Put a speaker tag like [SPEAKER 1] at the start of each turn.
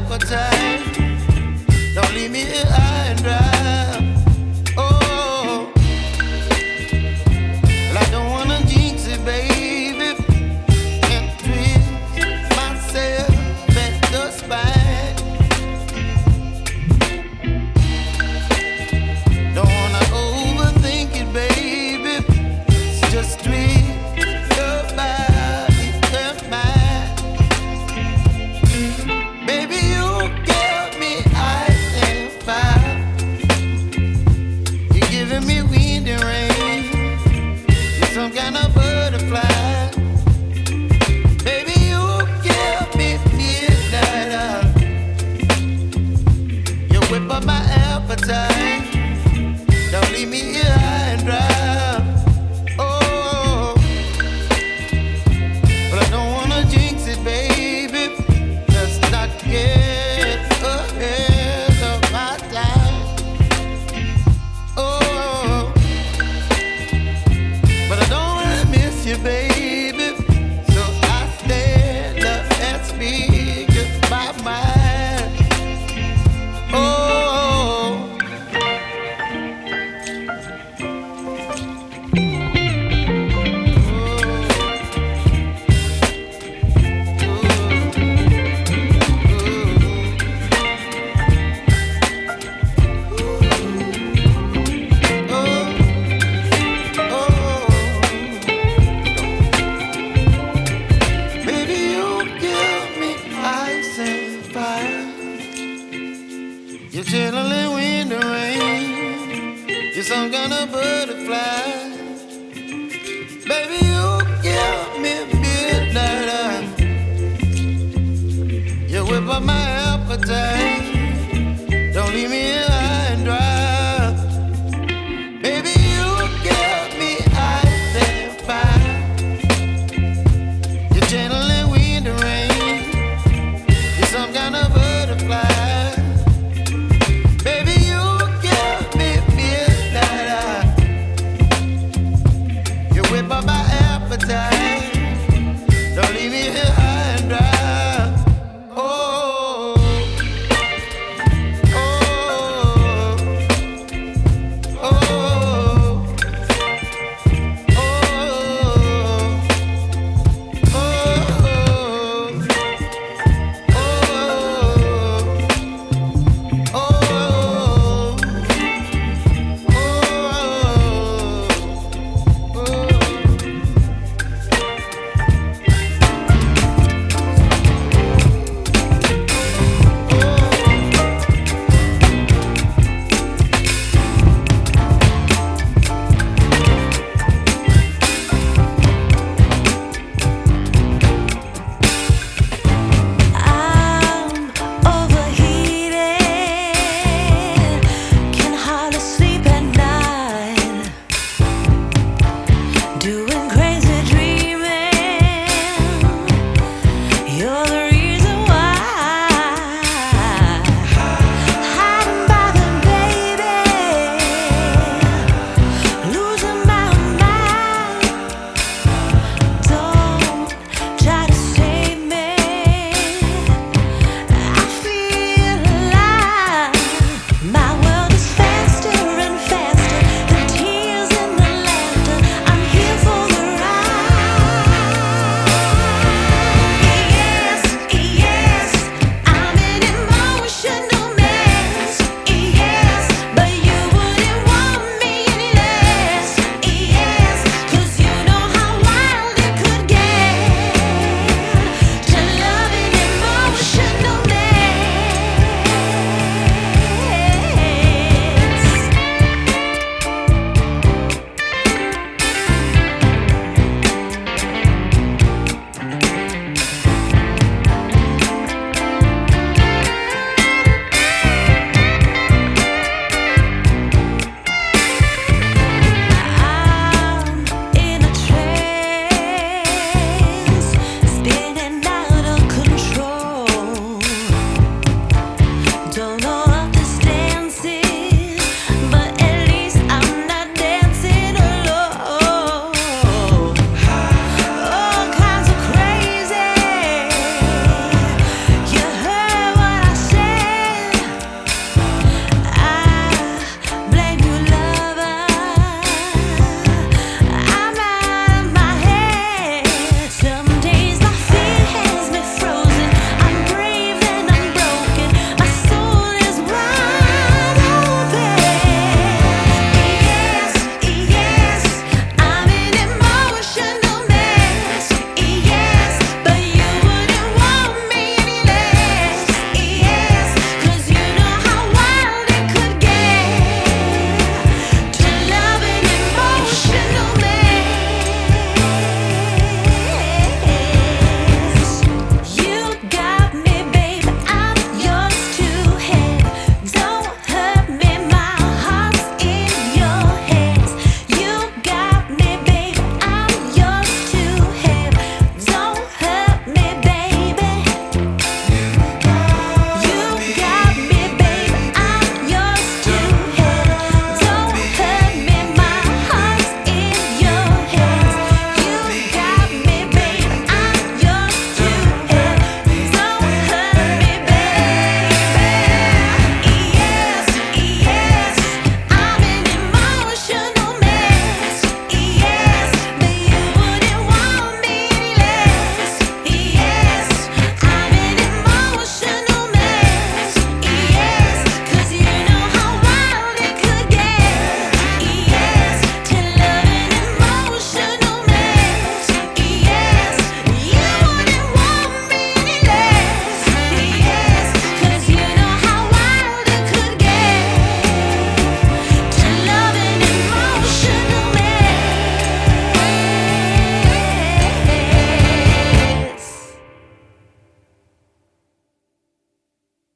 [SPEAKER 1] appetite. Don't leave me here high and dry. Oh, well, I don't wanna jinx it, baby, and twist myself at the spine. Don't wanna overthink it, baby. It's just twist your body and mine. Baby, you give me ice and fire. You're giving me wind and rain. You're some kind of butterfly. Baby, you give me midnight. You whip up my appetite. Don't leave me here high and dry. Oh, but I don't wanna jinx it, baby. Let's not get ahead of my time. Oh, but I don't wanna miss you, baby. So I stand up and speak my mind. Oh. Baby, you give me ice and fire. You're chilling wind and rain. You're some kind of butterfly. Baby, you give me midnight. You whip up my appetite. Don't leave me here